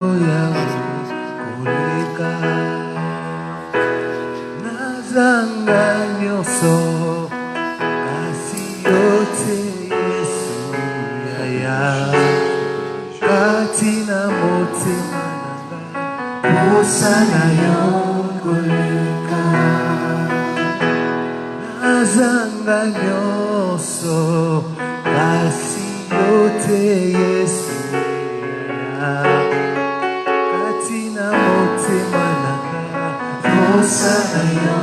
Kulika nazanga nyoso kasi yote Yesu yaya katina motema nanga osana yo kulika nazanga nyoso kasi yote Yesu yaya Posana yo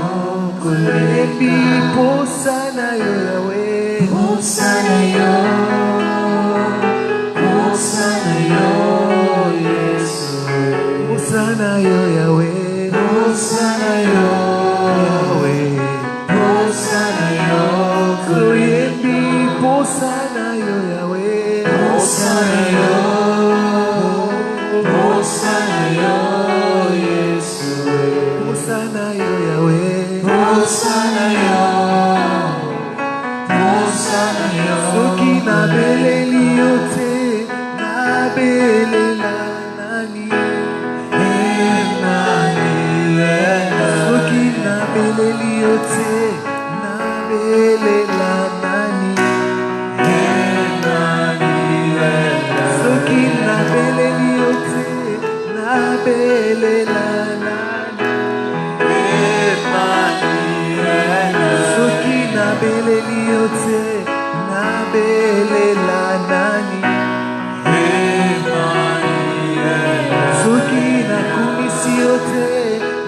kulebi, posana yo Yahweh, posana yo Yesu, posana yo Yahweh, posana yo Yahweh, posana yo kulebi, posana yo Yahweh, posana yo Yesu. Posana yo Yahweh, posana yo. Soki na beleli yote, na belela nani, Emmanuel. Soki na beleli yote, na belela nani, Emmanuel. Soki na beleli yote, na belela nani. Soki na beleli yote na belela nani Soki na kumisi yote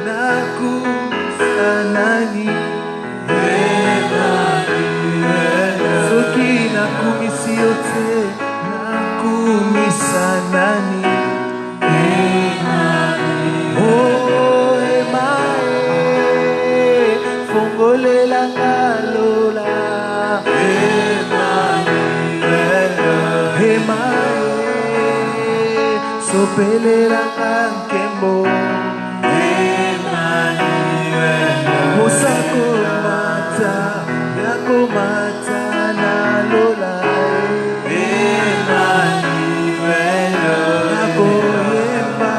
na kumisa nani Soki na kumisi yote na kumisa nani Fongolela ngalola Emmanuel Sopelela nkembo Emmanuel Mosako mata Yako mata na lola Emmanuel Yako yemba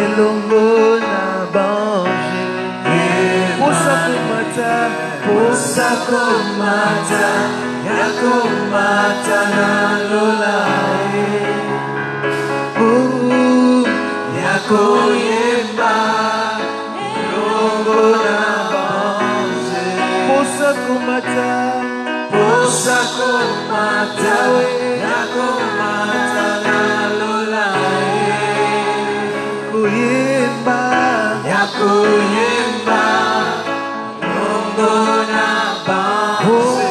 Elongo na bange Posako mata, yako mata na lola Yako yemba, longo na banze Posako mata, yako mata na lola Yako yemba Gona bounce,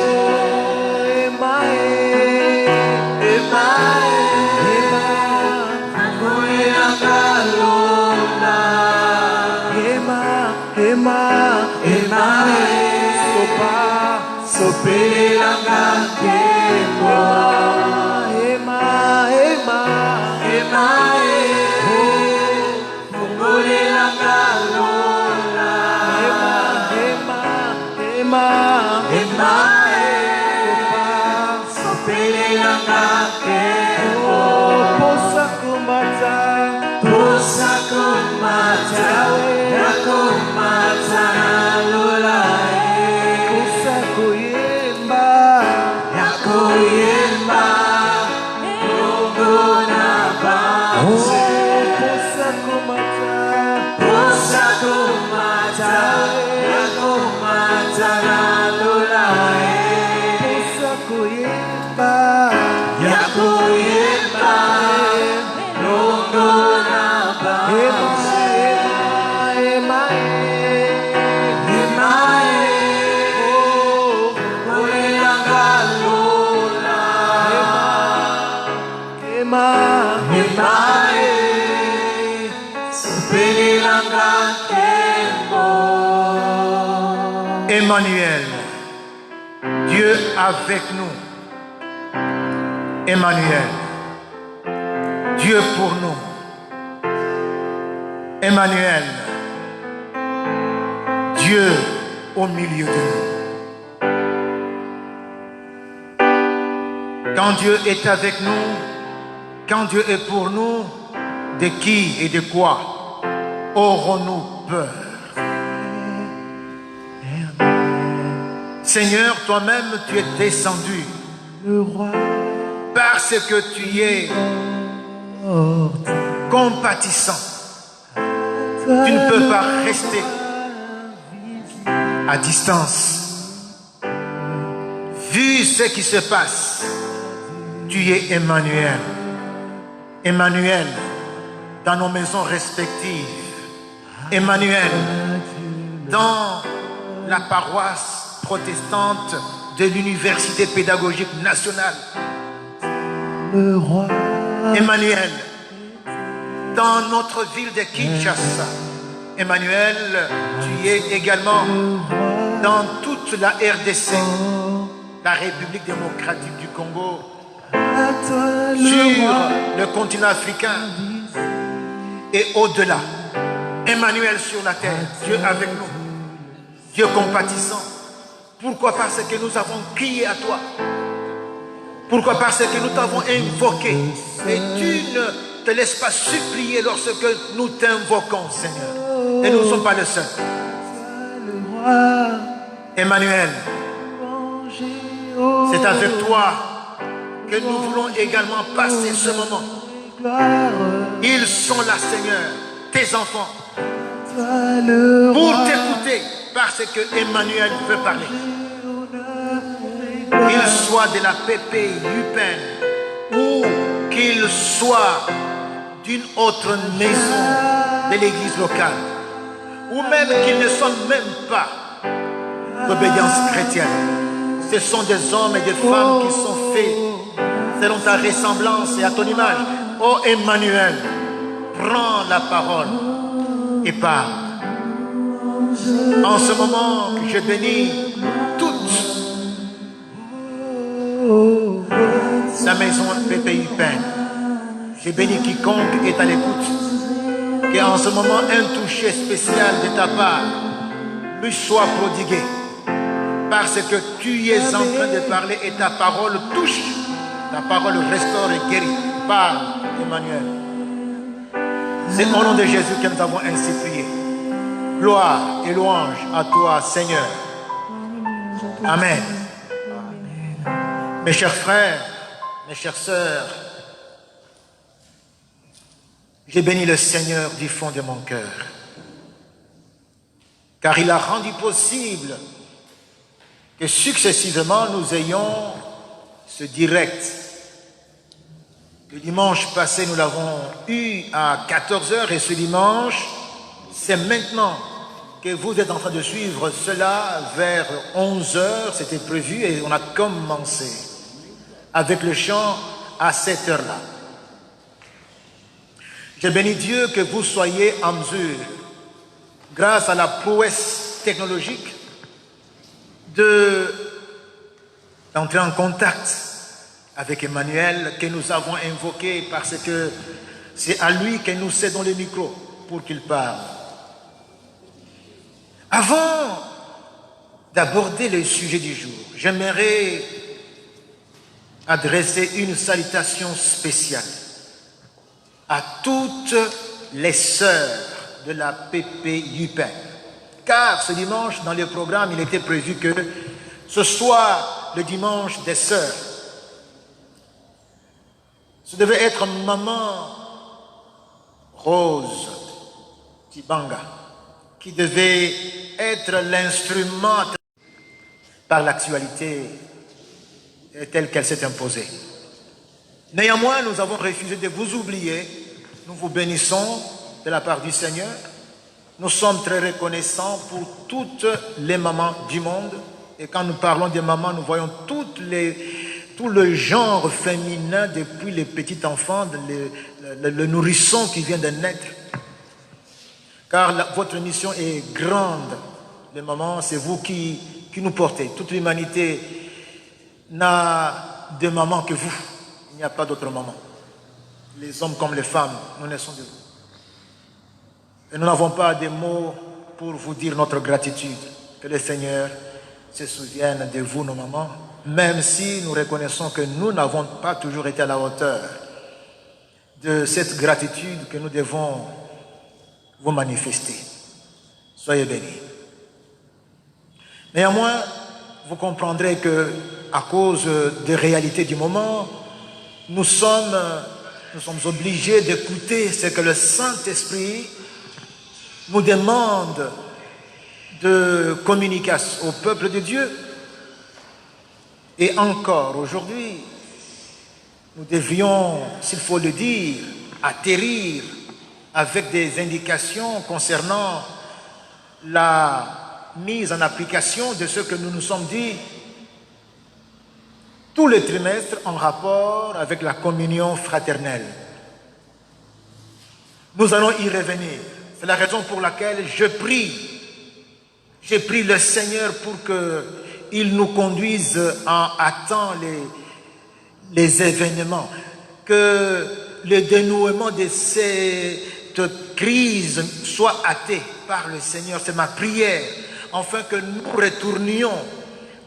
Emmanuel, Dieu avec nous. Emmanuel, Dieu pour nous. Emmanuel, Dieu au milieu de nous. Quand Dieu est avec nous, quand Dieu est pour nous, De qui et de quoi aurons-nous peur? Seigneur, toi-même, tu es descendu Le roi parce que tu es compatissant. Tu ne peux pas rester à distance. Vu ce qui se passe, tu es Emmanuel. Emmanuel dans nos maisons respectives. Emmanuel dans la paroisse protestante de l'Université pédagogique nationale. le roi Emmanuel dans notre ville de Kinshasa. Emmanuel, tu es également dans toute la RDC, la République démocratique du Congo, à toi sur le roi le continent africain et au-delà. Emmanuel sur la terre, Dieu avec nous, Dieu compatissant. Pourquoi? Parce que nous avons crié à toi. Pourquoi? Parce que nous t'avons invoqué. Et tu ne te laisses pas supplier lorsque nous t'invoquons, Seigneur. Et nous ne sommes pas les seuls. le roi Emmanuel, manger c'est avec toi que nous voulons également passer ce moment. gloire Ils sont là, Seigneur, tes enfants, toi le pour roi t'écouter, parce que Emmanuel veut parler. honneur Qu'il soit de la PP Yupen ou qu'il soit d'une autre maison de l'église locale, ou même qu'ils ne sont même pas d'obéissance chrétienne. Ce sont des hommes et des femmes qui sont faits selon ta ressemblance et à ton image. Oh Emmanuel, prends la parole et parle. En ce moment, je bénis toute la maison PPI Peine. Je bénis quiconque est à l'écoute. Qu'en ce moment, un toucher spécial de ta part lui soit prodigué. Parce que tu es en train de parler et ta parole touche. Ta parole restaure et guérit. Parle, Emmanuel. C'est au nom de Jésus que nous avons ainsi prié. Gloire et louange à toi, Seigneur. Amen. Mes chers frères, mes chères sœurs, j'ai béni le Seigneur du fond de mon cœur, car il a rendu possible que successivement nous ayons ce direct. Le dimanche passé, nous l'avons eu à 14h et ce dimanche, c'est maintenant que vous êtes en train de suivre cela vers 11h, c'était prévu et on a commencé avec le chant à cette heure-là. Je bénis Dieu que vous soyez en mesure, grâce à la prouesse technologique, d'entrer en contact avec Emmanuel que nous avons invoqué parce que c'est à lui que nous cédons le micro pour qu'il parle. Avant d'aborder le sujet du jour, j'aimerais adresser une salutation spéciale à toutes les sœurs de la PP Yupen. Car ce dimanche, dans le programme, il était prévu que ce soit le dimanche des sœurs. Ce devait être maman Rose Tibanga qui devait être l'instrument par l'actualité telle qu'elle s'est imposée. Néanmoins, nous avons refusé de vous oublier. Nous vous bénissons de la part du Seigneur. Nous sommes très reconnaissants pour toutes les mamans du monde. Et quand nous parlons des mamans, nous voyons tout le genre féminin, depuis les petits enfants, le nourrisson qui vient de naître. Car votre mission est grande. Les mamans, c'est vous qui nous portez. Toute l'humanité n'a de maman que vous. Il n'y a pas d'autre maman. Les hommes comme les femmes, nous naissons de vous. Et nous n'avons pas de mots pour vous dire notre gratitude. Que le Seigneur se souvienne de vous, nos mamans, même si nous reconnaissons que nous n'avons pas toujours été à la hauteur de cette gratitude que nous devons vous manifester. Soyez bénis. Néanmoins, vous comprendrez que, à cause des réalités du moment, nous sommes obligés d'écouter ce que le Saint-Esprit nous demande de communiquer au peuple de Dieu. Et encore aujourd'hui, nous devions, s'il faut le dire, atterrir avec des indications concernant la mise en application de ce que nous nous sommes dit tous les trimestres en rapport avec la communion fraternelle. Nous allons y revenir. C'est la raison pour laquelle je prie le Seigneur pour qu'il nous conduise à temps les événements, que le dénouement de cette crise soit hâté par le Seigneur. C'est ma prière, afin que nous retournions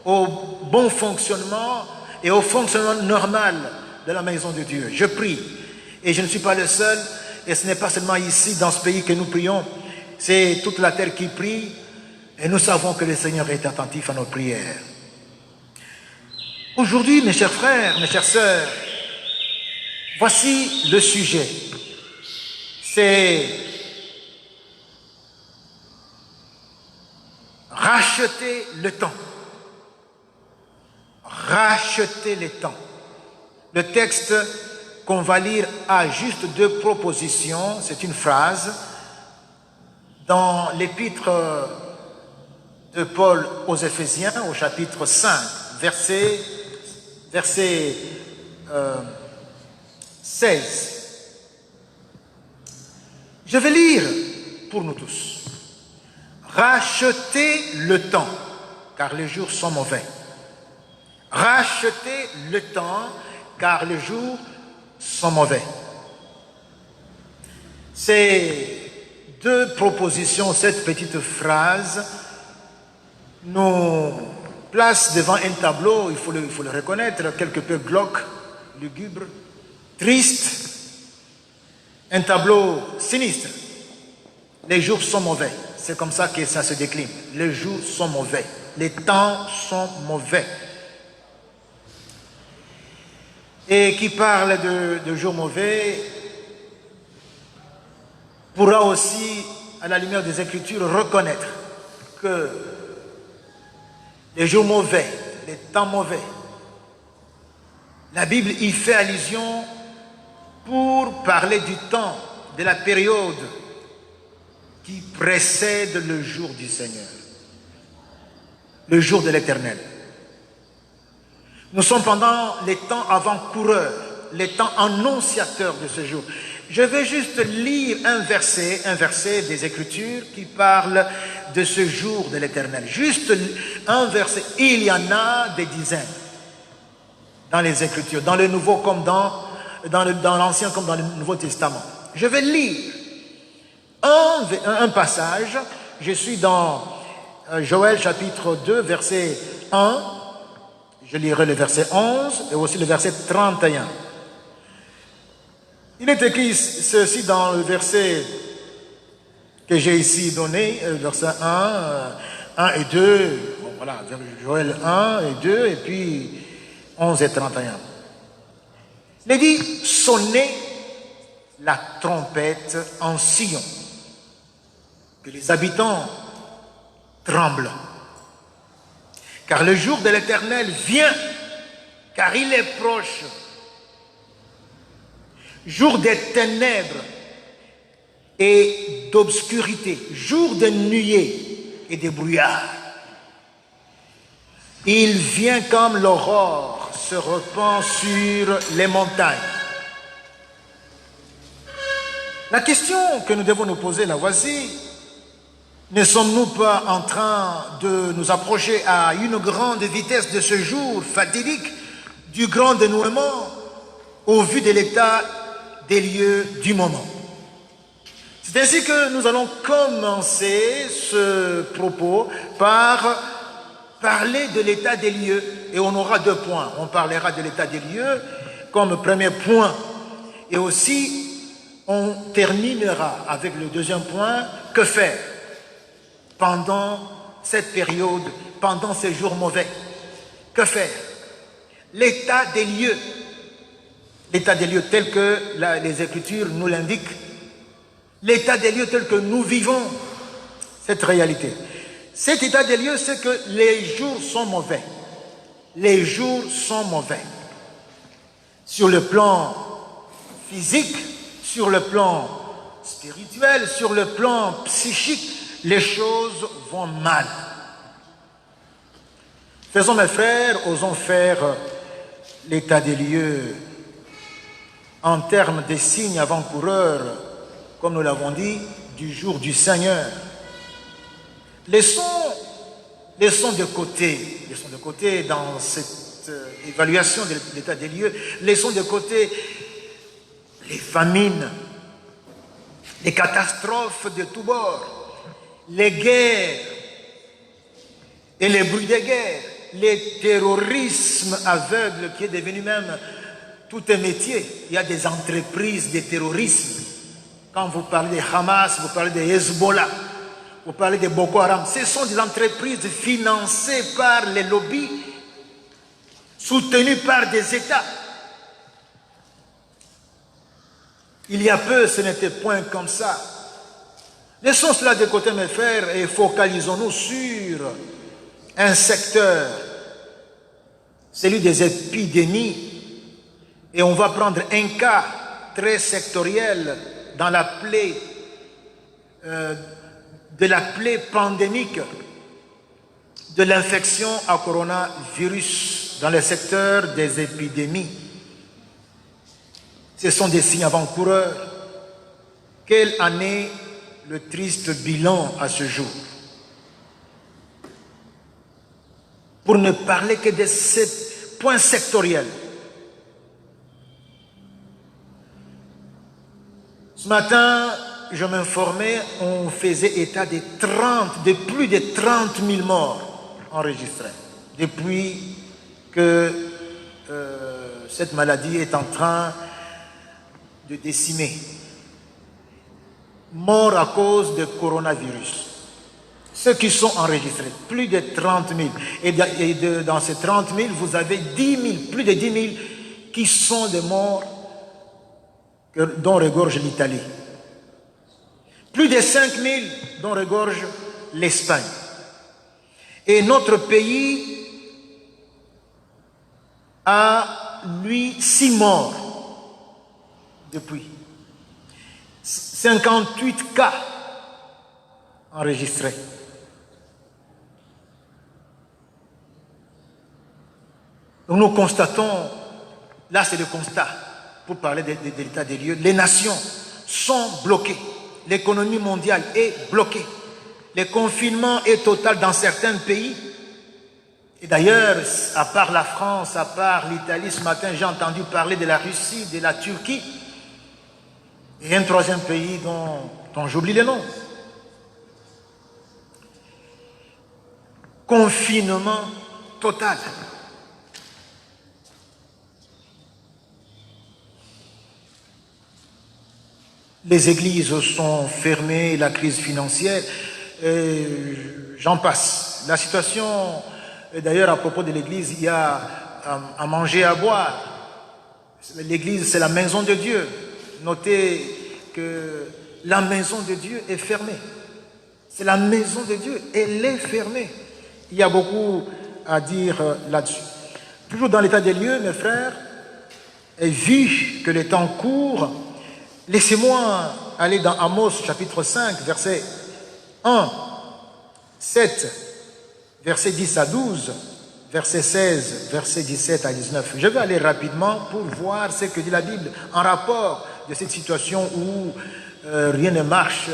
au bon fonctionnement et au fonctionnement normal de la maison de Dieu. Je prie, et je ne suis pas le seul, et ce n'est pas seulement ici, dans ce pays, que nous prions, c'est toute la terre qui prie, et nous savons que le Seigneur est attentif à nos prières. Aujourd'hui, mes chers frères, mes chères sœurs, voici le sujet. C'est racheter le temps. Racheter le temps. Le texte qu'on va lire a juste deux propositions. C'est une phrase dans l'épître de Paul aux Éphésiens, au chapitre 5, verset 16. Je vais lire pour nous tous. Rachetez le temps, car les jours sont mauvais. Rachetez le temps, car les jours sont mauvais. Ces deux propositions, cette petite phrase, nous place devant un tableau, il faut le reconnaître, quelque peu glauque, lugubre, triste, un tableau sinistre. Les jours sont mauvais. C'est comme ça que ça se décline. Les jours sont mauvais. Les temps sont mauvais. Et qui parle de jours mauvais pourra aussi, à la lumière des Écritures, reconnaître que les jours mauvais, les temps mauvais, la Bible y fait allusion pour parler du temps, de la période qui précède le jour du Seigneur, le jour de l'Éternel. Nous sommes pendant les temps avant-coureurs, les temps annonciateurs de ce jour. Je vais juste lire un verset des Écritures qui parle de ce jour de l'Éternel. Juste un verset. Il y en a des dizaines dans les Écritures, dans le Nouveau comme dans l'Ancien comme dans le Nouveau Testament. Je vais lire un passage. Je suis dans Joël chapitre 2, verset 1. Je lirai le verset 11 et aussi le verset 31. Il est écrit ceci dans le verset que j'ai ici donné, verset 1 et 2. Bon, voilà, Joël 1 et 2, et puis 11 et 31. Il est dit, sonnez la trompette en Sion, que les habitants tremblent. Car le jour de l'Éternel vient, car il est proche. Jour des ténèbres et d'obscurité, jour de nuée et de brouillard. Il vient comme l'aurore se répand sur les montagnes. La question que nous devons nous poser, la voici. Ne sommes-nous pas en train de nous approcher à une grande vitesse de ce jour fatidique, du grand dénouement, au vu de l'état des lieux du moment? C'est ainsi que nous allons commencer ce propos par parler de l'état des lieux. Et on aura deux points. On parlera de l'état des lieux comme premier point. Et aussi, on terminera avec le deuxième point, que faire pendant cette période, pendant ces jours mauvais? Que faire? L'état des lieux. L'état des lieux tel que les Écritures nous l'indiquent. L'état des lieux tel que nous vivons cette réalité. Cet état des lieux, c'est que les jours sont mauvais. Les jours sont mauvais. Sur le plan physique, sur le plan spirituel, sur le plan psychique, les choses vont mal. Faisons, mes frères, osons faire l'état des lieux en termes de signes avant-coureurs, comme nous l'avons dit, du jour du Seigneur. Laissons de côté dans cette évaluation de l'état des lieux, laissons de côté les famines, les catastrophes de tous bords, les guerres et les bruits des guerres, les terrorismes aveugles qui est devenu même tout un métier. Il y a des entreprises de terrorisme. Quand vous parlez de Hamas, vous parlez de Hezbollah, vous parlez de Boko Haram, ce sont des entreprises financées par les lobbies, soutenues par des États. Il y a peu, ce n'était point comme ça. Laissons cela de côté, mes frères, et focalisons-nous sur un secteur, celui des épidémies. Et on va prendre un cas très sectoriel dans la plaie, de la plaie pandémique de l'infection à coronavirus dans le secteur des épidémies. Ce sont des signes avant-coureurs. Quelle en est le triste bilan à ce jour? Pour ne parler que de ce point sectoriel. Ce matin, je m'informais, on faisait état de plus de 30 000 morts enregistrés depuis que cette maladie est en train de décimer. Morts à cause de coronavirus. Ceux qui sont enregistrés, plus de 30 000. Et dans ces 30 000, vous avez 10 000, plus de 10 000 qui sont des morts dont regorge l'Italie. Plus de 5 000 dont regorge l'Espagne. Et notre pays a, lui, 6 morts depuis. 58 cas enregistrés. Donc nous constatons, là c'est le constat, pour parler de l'état des lieux, les nations sont bloquées. L'économie mondiale est bloquée. Le confinement est total dans certains pays. Et d'ailleurs, à part la France, à part l'Italie, ce matin, j'ai entendu parler de la Russie, de la Turquie. Et un troisième pays dont j'oublie le nom. Confinement total. Les églises sont fermées, la crise financière, j'en passe. La situation, d'ailleurs à propos de l'église, il y a à manger, à boire. L'église, c'est la maison de Dieu. Notez que la maison de Dieu est fermée. C'est la maison de Dieu, elle est fermée. Il y a beaucoup à dire là-dessus. Toujours dans l'état des lieux, mes frères, et vu que le temps court, laissez-moi aller dans Amos chapitre 5, verset 1, 7, verset 10 à 12, verset 16, verset 17 à 19. Je vais aller rapidement pour voir ce que dit la Bible en rapport de cette situation où rien ne marche,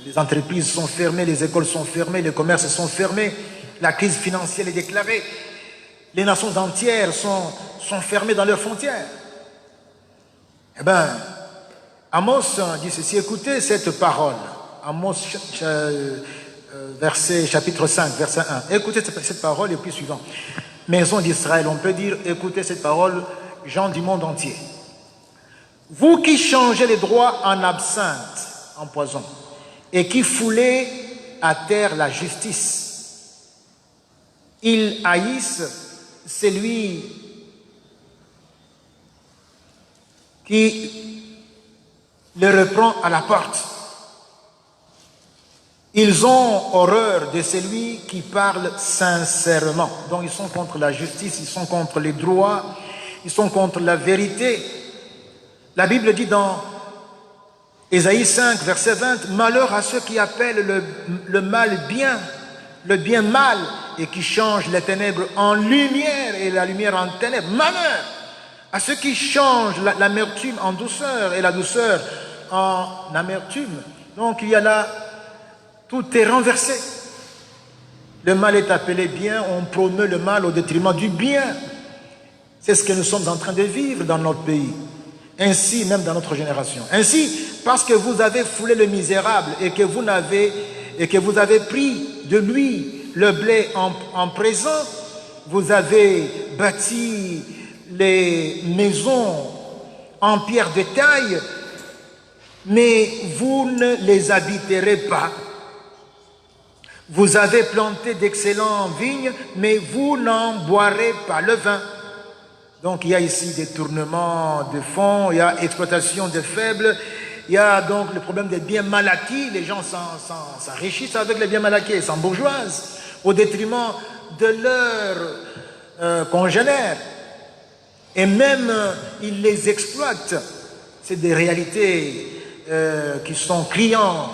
les entreprises sont fermées, les écoles sont fermées, les commerces sont fermés, la crise financière est déclarée, les nations entières sont fermées dans leurs frontières. Eh bien, Amos dit ceci, écoutez cette parole. Amos chapitre 5, verset 1. Écoutez cette parole et puis suivant. Maison d'Israël, on peut dire, écoutez cette parole, gens du monde entier. Vous qui changez les droits en absinthe, en poison, et qui foulez à terre la justice, ils haïssent celui qui le reprend à la porte. Ils ont horreur de celui qui parle sincèrement. Donc ils sont contre la justice, ils sont contre les droits, ils sont contre la vérité. La Bible dit dans Ésaïe 5, verset 20, « Malheur à ceux qui appellent le mal bien, le bien mal, et qui changent les ténèbres en lumière et la lumière en ténèbres. Malheur à ceux qui changent l'amertume en douceur et la douceur en amertume. » Donc il y a là, tout est renversé. Le mal est appelé bien, on promeut le mal au détriment du bien. C'est ce que nous sommes en train de vivre dans notre pays. Ainsi, même dans notre génération. Ainsi, parce que vous avez foulé le misérable et que vous avez pris de lui le blé en présent, vous avez bâti les maisons en pierre de taille, mais vous ne les habiterez pas. Vous avez planté d'excellentes vignes, mais vous n'en boirez pas le vin. Donc il y a ici détournement de fonds, il y a exploitation des faibles, il y a donc le problème des biens mal acquis. Les gens s'enrichissent avec les biens mal acquis, ils s'embourgeoisent au détriment de leurs congénères. Et même ils les exploitent. C'est des réalités qui sont criantes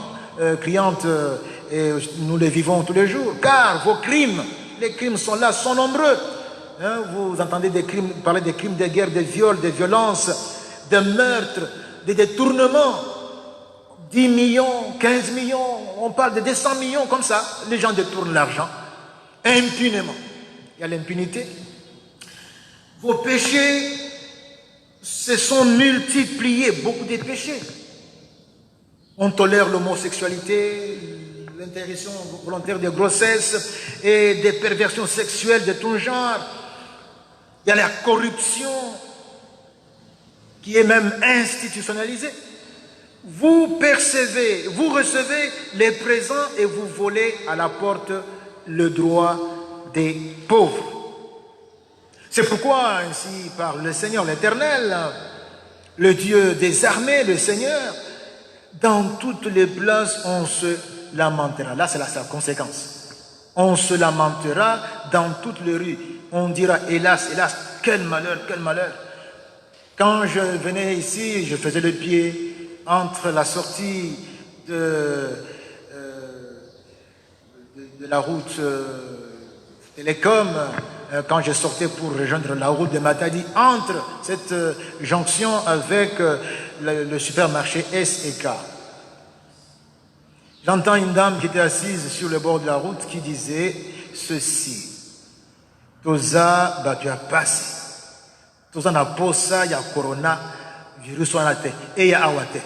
et nous les vivons tous les jours. Car vos crimes, les crimes sont là, sont nombreux. Hein, vous entendez des crimes, parler des crimes de guerre, des viols, des violences, des meurtres, des détournements. 10 millions, 15 millions, on parle de 200 millions comme ça. Les gens détournent l'argent impunément. Il y a l'impunité. Vos péchés se sont multipliés, beaucoup de péchés. On tolère l'homosexualité, l'interruption volontaire de grossesse et des perversions sexuelles de tout genre. Il y a la corruption qui est même institutionnalisée. Vous percevez, vous recevez les présents et vous volez à la porte le droit des pauvres. C'est pourquoi ainsi parle le Seigneur l'Éternel, le Dieu des armées, le Seigneur, dans toutes les places on se lamentera. Là c'est sa conséquence. On se lamentera dans toutes les rues. On dira hélas, hélas, quel malheur, quel malheur. Quand je venais ici, je faisais le pied entre la sortie de la route Télécom, quand je sortais pour rejoindre la route de Matadi, entre cette jonction avec le supermarché S et K. J'entends une dame qui était assise sur le bord de la route qui disait ceci. Toza tu as passé. Toza na posa ya corona virus wana te et ya awate.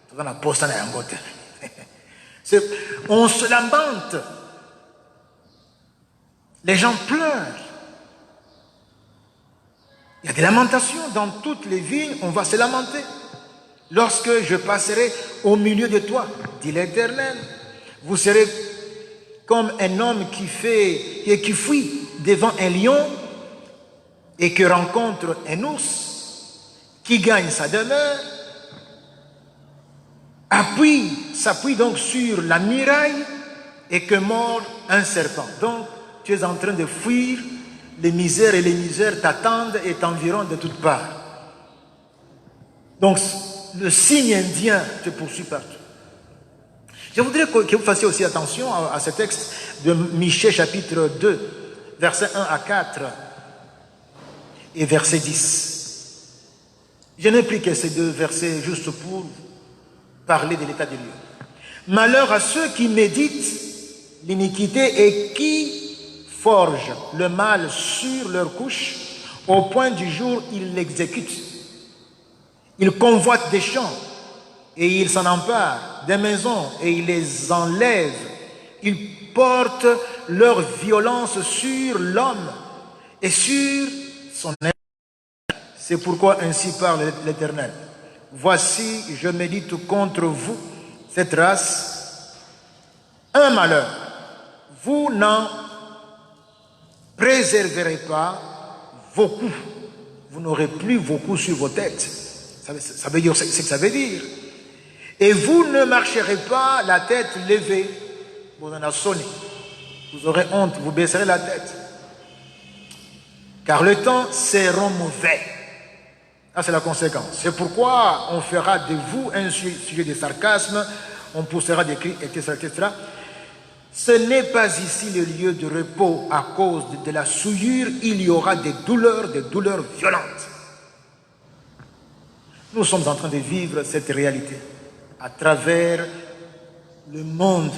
Toza na posa na yangote. On se lamente. Les gens pleurent. Il y a des lamentations dans toutes les villes, on va se lamenter. Lorsque je passerai au milieu de toi, dit l'Éternel, vous serez comme un homme qui fuit devant un lion et qui rencontre un ours, qui gagne sa demeure, s'appuie donc sur la muraille et que mord un serpent. Donc, tu es en train de fuir, les misères et les misères t'attendent et t'environnent de toutes parts. Donc, le signe indien te poursuit partout. Je voudrais que vous fassiez aussi attention à ce texte de Michée chapitre 2, versets 1 à 4 et verset 10. Je n'ai pris que ces deux versets juste pour parler de l'état des lieux. Malheur à ceux qui méditent l'iniquité et qui forgent le mal sur leur couche, au point du jour ils l'exécutent. Ils convoitent des champs et ils s'en emparent, des maisons et ils les enlèvent. Ils portent leur violence sur l'homme et sur son être. C'est pourquoi ainsi parle l'Éternel. voici, je médite contre vous, cette race, un malheur. Vous n'en préserverez pas vos coups. Vous n'aurez plus vos coups sur vos têtes. Ça veut dire ce que ça veut dire. Et vous ne marcherez pas la tête levée. Vous en avez sonné. Vous aurez honte, vous baisserez la tête. Car le temps sera mauvais. Ça, c'est la conséquence. C'est pourquoi on fera de vous un sujet de sarcasme, on poussera des cris, etc., etc. Ce n'est pas ici le lieu de repos à cause de la souillure. Il y aura des douleurs violentes. Nous sommes en train de vivre cette réalité à travers le monde,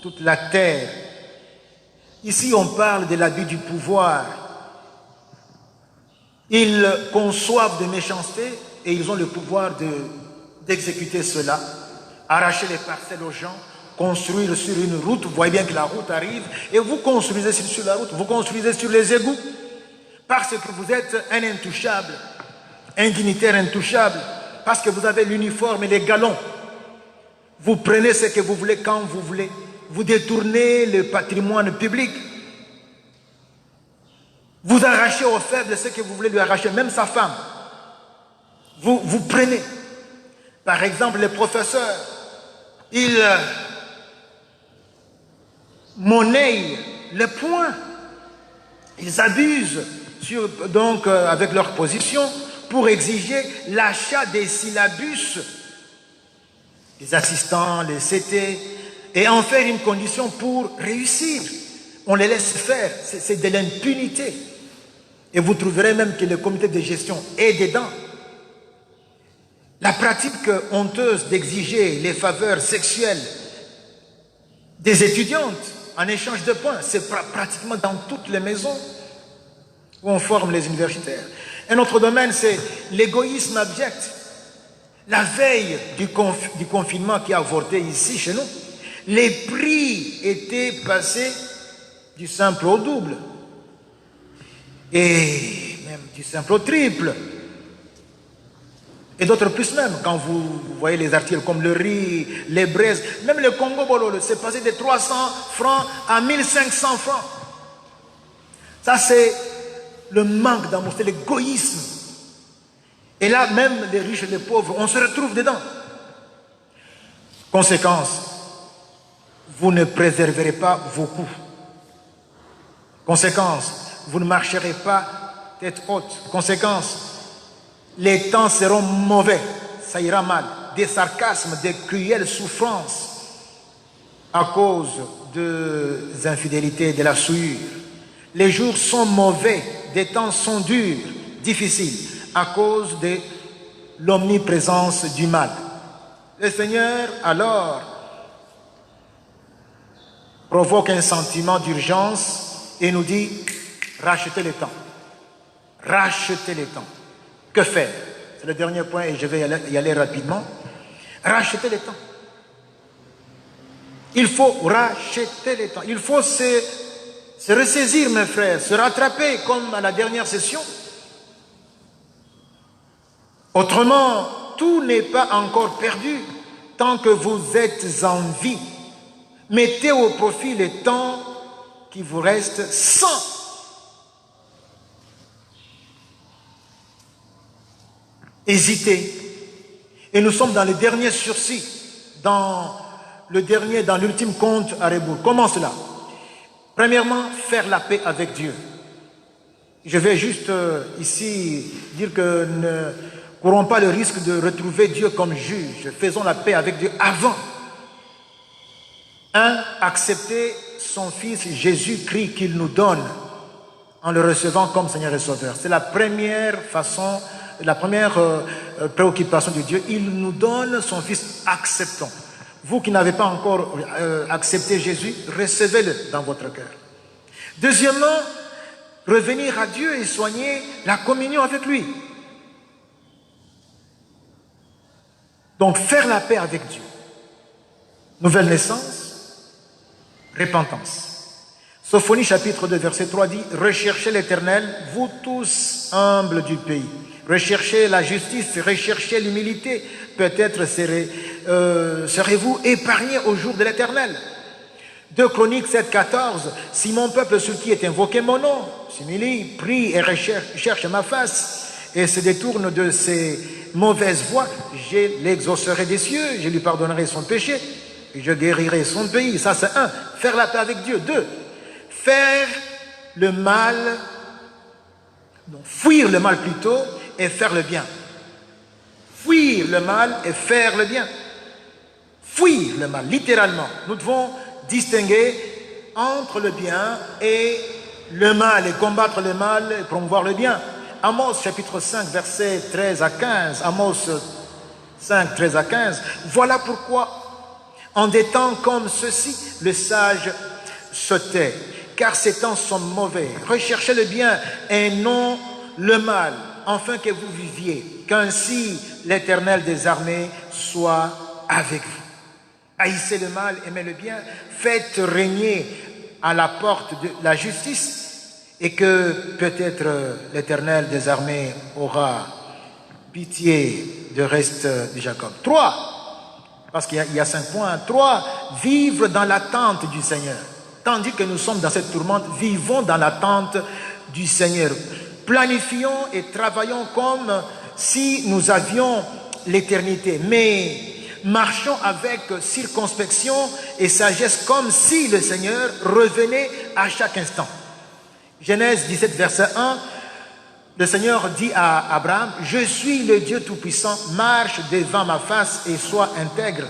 toute la terre. Ici, on parle de l'abus du pouvoir. Ils conçoivent de méchanceté et ils ont le pouvoir d'exécuter cela, arracher les parcelles aux gens, construire sur une route. Vous voyez bien que la route arrive et vous construisez sur la route, vous construisez sur les égouts parce que vous êtes un intouchable, un dignitaire intouchable, parce que vous avez l'uniforme et les galons. Vous prenez ce que vous voulez quand vous voulez. Vous détournez le patrimoine public. Vous arrachez aux faibles ce que vous voulez lui arracher, même sa femme. Vous prenez. Par exemple, les professeurs, ils monnaient les points. Ils abusent avec leur position pour exiger l'achat des syllabus, les assistants, les CT, et en faire une condition pour réussir. On les laisse faire, c'est de l'impunité. Et vous trouverez même que le comité de gestion est dedans. La pratique honteuse d'exiger les faveurs sexuelles des étudiantes en échange de points, c'est pratiquement dans toutes les maisons où on forme les universitaires. Un autre domaine, c'est l'égoïsme abject. La veille du confinement qui a avorté ici chez nous, les prix étaient passés du simple au double et même du simple au triple. Et d'autres plus même, quand vous voyez les articles comme le riz, les braises, même le Congo Bololo, c'est passé de 300 francs à 1500 francs. Ça, c'est le manque d'amour, c'est l'égoïsme. Et là, même les riches et les pauvres, on se retrouve dedans. Conséquence, vous ne préserverez pas vos coups. Conséquence, vous ne marcherez pas tête haute. Conséquence, les temps seront mauvais, ça ira mal. Des sarcasmes, des cruelles souffrances à cause des infidélités, de la souillure. Les jours sont mauvais, des temps sont durs, difficiles, à cause de l'omniprésence du mal. Le Seigneur, alors, provoque un sentiment d'urgence et nous dit, rachetez le temps. Rachetez le temps. Que faire? C'est le dernier point et je vais y aller rapidement. Racheter le temps. Il faut racheter le temps. Il faut se ressaisir, mes frères, se rattraper comme à la dernière session. Autrement, tout n'est pas encore perdu tant que vous êtes en vie. Mettez au profit le temps qui vous reste sans. Hésitez. Et nous sommes dans le dernier sursis, dans l'ultime compte à rebours. Comment cela? Premièrement, faire la paix avec Dieu. Je vais juste ici dire que ne courons pas le risque de retrouver Dieu comme juge. Faisons la paix avec Dieu avant. Accepter son Fils Jésus-Christ qu'il nous donne en le recevant comme Seigneur et Sauveur. C'est la première façon, la première préoccupation de Dieu. Il nous donne son Fils, acceptons. Vous qui n'avez pas encore accepté Jésus, recevez-le dans votre cœur. Deuxièmement, revenir à Dieu et soigner la communion avec lui. Donc, faire la paix avec Dieu. Nouvelle naissance, repentance. Sophonie chapitre 2 verset 3 dit, recherchez l'Éternel, vous tous humbles du pays. recherchez la justice, recherchez l'humilité. Peut-être serez-vous épargnés au jour de l'Éternel. 2 Chroniques 7,14. Si mon peuple sur qui est invoqué mon nom s'humilie, prie et cherche ma face et se détourne de ses mauvaises voies, je l'exaucerai des cieux, je lui pardonnerai son péché et je guérirai son pays. Ça c'est 1. Faire la paix avec Dieu. 2. Faire le mal, non, fuir le mal plutôt et faire le bien. Fuir le mal et faire le bien. Fuir le mal, littéralement. Nous devons distinguer entre le bien et le mal, et combattre le mal et promouvoir le bien. Amos chapitre 5, versets 13 à 15. Amos 5, 13 à 15. Voilà pourquoi, en des temps comme ceux-ci, le sage se tait, car ces temps sont mauvais. Recherchez le bien et non le mal, afin que vous viviez, qu'ainsi l'Éternel des armées soit avec vous. Haïssez le mal, aimez le bien, faites régner à la porte de la justice, et que peut-être l'Éternel des armées aura pitié du reste de Jacob. 3, parce qu'il y a 5 points. 3, vivre dans l'attente du Seigneur. Tandis que nous sommes dans cette tourmente, vivons dans l'attente du Seigneur. Planifions et travaillons comme si nous avions l'éternité, mais marchons avec circonspection et sagesse comme si le Seigneur revenait à chaque instant. Genèse 17, verset 1, le Seigneur dit à Abraham, « Je suis le Dieu Tout-Puissant, marche devant ma face et sois intègre. »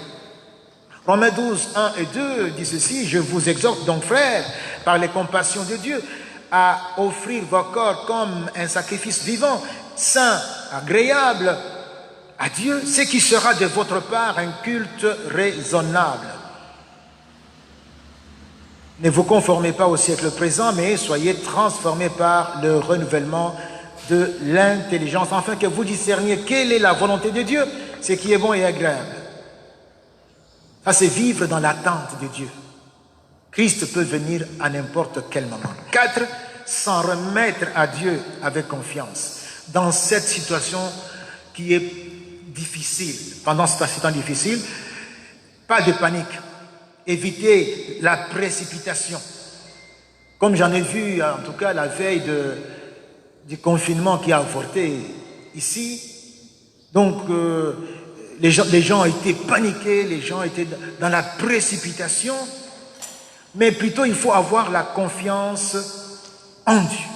Romains 12, 1 et 2 dit ceci, « Je vous exhorte donc, frères, par les compassions de Dieu, à offrir vos corps comme un sacrifice vivant, saint, agréable à Dieu, ce qui sera de votre part un culte raisonnable. Ne vous conformez pas au siècle présent, mais soyez transformés par le renouvellement de l'intelligence, afin que vous discerniez quelle est la volonté de Dieu, ce qui est bon et agréable. » Ça, c'est vivre dans l'attente de Dieu. Christ peut venir à n'importe quel moment. 4, s'en remettre à Dieu avec confiance. Dans cette situation qui est difficile, pendant ce temps difficile, pas de panique. Éviter la précipitation. Comme j'en ai vu, en tout cas, la veille du confinement qui a avorté ici. Donc, les gens étaient paniqués, les gens étaient dans la précipitation. Mais plutôt, il faut avoir la confiance en Dieu.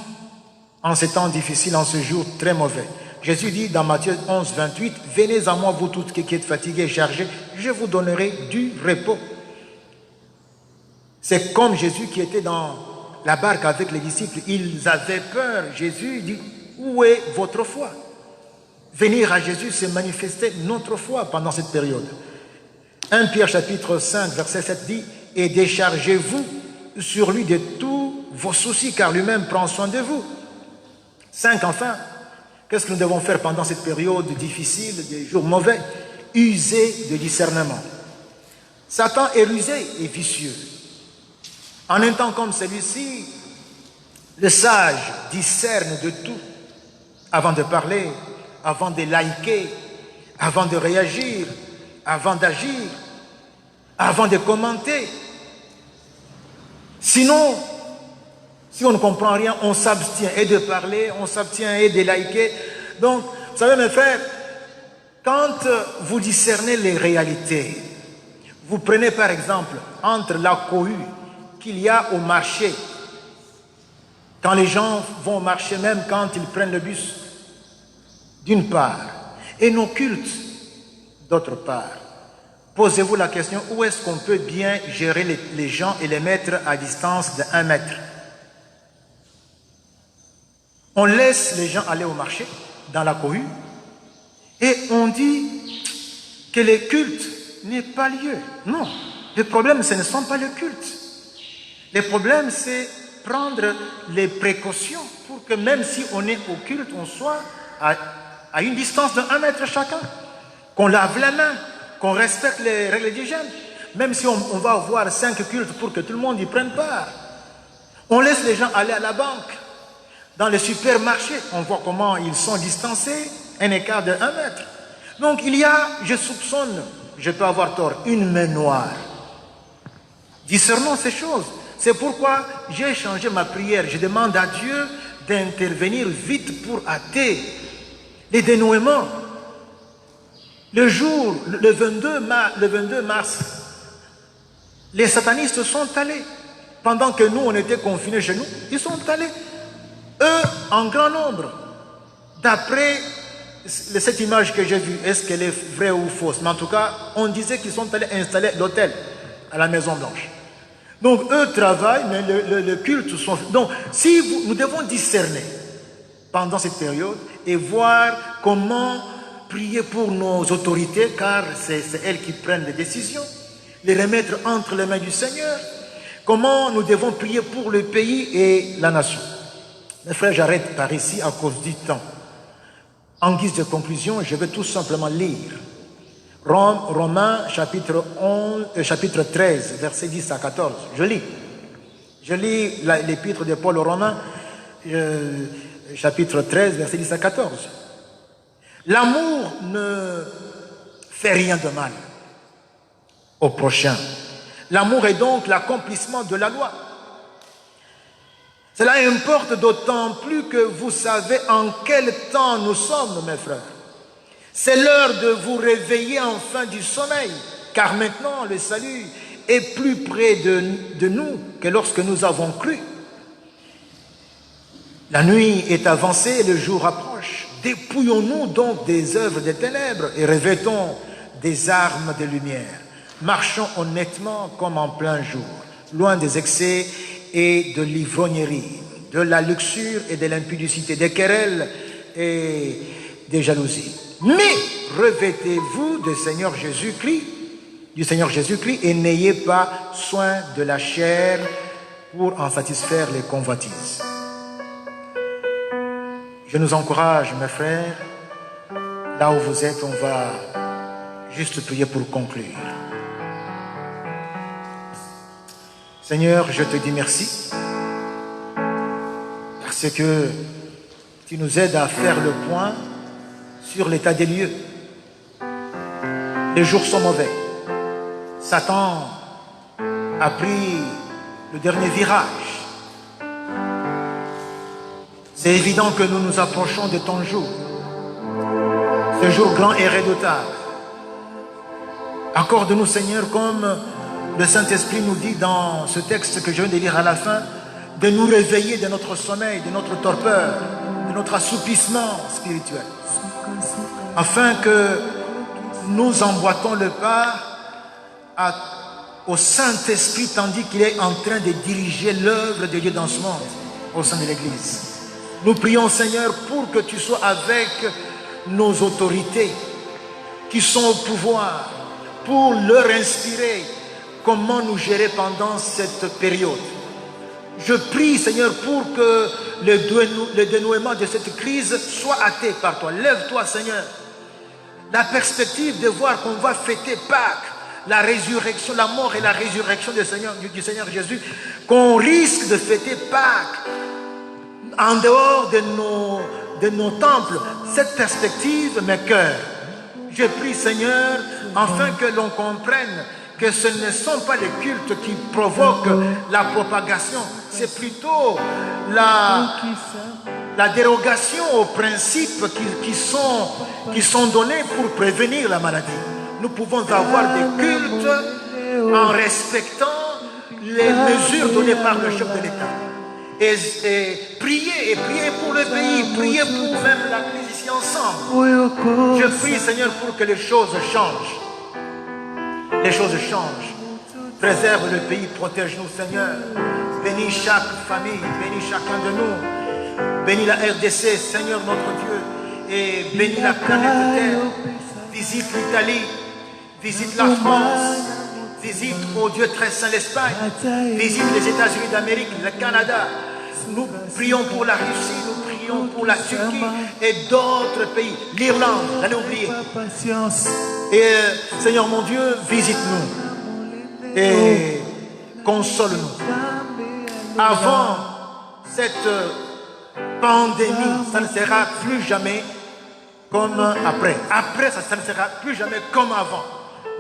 En ces temps difficiles, en ce jour très mauvais. Jésus dit dans Matthieu 11, 28, « Venez à moi, vous tous qui êtes fatigués et chargés, je vous donnerai du repos. » C'est comme Jésus qui était dans la barque avec les disciples. Ils avaient peur. Jésus dit, « Où est votre foi ?» Venir à Jésus, c'est manifester notre foi pendant cette période. 1 Pierre chapitre 5, verset 7 dit, « Et déchargez-vous sur lui de tous vos soucis, car lui-même prend soin de vous. » 5 enfin, qu'est-ce que nous devons faire pendant cette période difficile, des jours mauvais? User de discernement. Satan est rusé et vicieux. En un temps comme celui-ci, le sage discerne de tout avant de parler, avant de liker, avant de réagir, avant d'agir, avant de commenter. Sinon, si on ne comprend rien, on s'abstient et de parler, on s'abstient et de liker. Donc, vous savez mes frères, quand vous discernez les réalités, vous prenez par exemple entre la cohue qu'il y a au marché, quand les gens vont au marché, même quand ils prennent le bus, d'une part, et nos cultes, d'autre part. Posez-vous la question, où est-ce qu'on peut bien gérer les gens et les mettre à distance de 1 mètre? On laisse les gens aller au marché, dans la cohue, et on dit que le culte n'est pas lieu. Non, le problème, ce ne sont pas le culte. Le problème, c'est prendre les précautions pour que même si on est au culte, on soit à une distance de 1 mètre chacun, qu'on lave la main, qu'on respecte les règles d'hygiène. Même si on va avoir 5 cultes pour que tout le monde y prenne part. On laisse les gens aller à la banque, dans les supermarchés, on voit comment ils sont distancés. un écart de 1 mètre. Donc il y a, je soupçonne, je peux avoir tort, une main noire. Discernons ces choses. C'est pourquoi j'ai changé ma prière. Je demande à Dieu d'intervenir vite pour hâter les dénouements. Le jour, le 22 mars, les satanistes sont allés. Pendant que nous, on était confinés chez nous, ils sont allés. Eux, en grand nombre. D'après cette image que j'ai vue, est-ce qu'elle est vraie ou fausse? Mais en tout cas, on disait qu'ils sont allés installer l'hôtel à la Maison Blanche. Donc, eux travaillent, mais le culte sont... Donc, nous devons discerner pendant cette période et voir comment prier pour nos autorités, car c'est elles qui prennent les décisions, les remettre entre les mains du Seigneur. Comment nous devons prier pour le pays et la nation. Mes frères, j'arrête par ici à cause du temps. En guise de conclusion, je vais tout simplement lire Romains chapitre 13, versets 10 à 14. Je lis l'épître de Paul aux Romains, chapitre 13, versets 10 à 14. L'amour ne fait rien de mal au prochain. L'amour est donc l'accomplissement de la loi. Cela importe d'autant plus que vous savez en quel temps nous sommes, mes frères. C'est l'heure de vous réveiller enfin du sommeil, car maintenant le salut est plus près de nous que lorsque nous avons cru. La nuit est avancée et le jour approche. Dépouillons-nous donc des œuvres des ténèbres et revêtons des armes de lumière. Marchons honnêtement comme en plein jour, loin des excès et de l'ivrognerie, de la luxure et de l'impudicité, des querelles et des jalousies. Mais revêtez-vous du Seigneur Jésus-Christ et n'ayez pas soin de la chair pour en satisfaire les convoitises. Je nous encourage, mes frères, là où vous êtes, on va juste prier pour conclure. Seigneur, je te dis merci parce que tu nous aides à faire le point sur l'état des lieux. Les jours sont mauvais. Satan a pris le dernier virage. C'est évident que nous nous approchons de ton jour. Ce jour grand et redoutable. Accorde-nous, Seigneur, comme le Saint-Esprit nous dit dans ce texte que je viens de lire à la fin, de nous réveiller de notre sommeil, de notre torpeur, de notre assoupissement spirituel, afin que nous emboîtons le pas au Saint-Esprit tandis qu'il est en train de diriger l'œuvre de Dieu dans ce monde, au sein de l'Église. Nous prions, Seigneur, pour que tu sois avec nos autorités qui sont au pouvoir, pour leur inspirer comment nous gérer pendant cette période. Je prie, Seigneur, pour que le dénouement de cette crise soit hâté par toi. Lève-toi, Seigneur. La perspective de voir qu'on va fêter Pâques, la résurrection, la mort et la résurrection du Seigneur Jésus, qu'on risque de fêter Pâques en dehors de nos temples. Cette perspective m'écoeure. Je prie, Seigneur, afin que l'on comprenne que ce ne sont pas les cultes qui provoquent la propagation, c'est plutôt la dérogation aux principes qui sont donnés pour prévenir la maladie. Nous pouvons avoir des cultes en respectant les mesures données par le chef de l'État. Et prier pour le pays, prier pour même la crise ici ensemble. Je prie, Seigneur, pour que les choses changent. Les choses changent. Préserve le pays, protège-nous, Seigneur. Bénis chaque famille, bénis chacun de nous. Bénis la RDC, Seigneur notre Dieu. Et bénis la planète Terre. Visite l'Italie, visite la France, visite, oh Dieu très saint, l'Espagne, visite les États-Unis d'Amérique, le Canada. Nous prions pour la Russie, nous prions pour la Turquie et d'autres pays. L'Irlande, n'allez oublier. Et Seigneur mon Dieu, visite-nous et console-nous. Avant cette pandémie, ça ne sera plus jamais comme après. Après, ça ne sera plus jamais comme avant.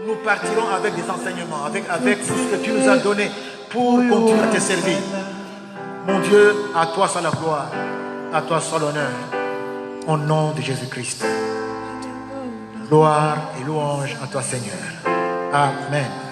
Nous partirons avec des enseignements, avec tout ce que tu nous as donné pour continuer à te servir. Mon Dieu, à toi soit la gloire, à toi soit l'honneur, au nom de Jésus-Christ. Gloire et louange à toi, Seigneur. Amen.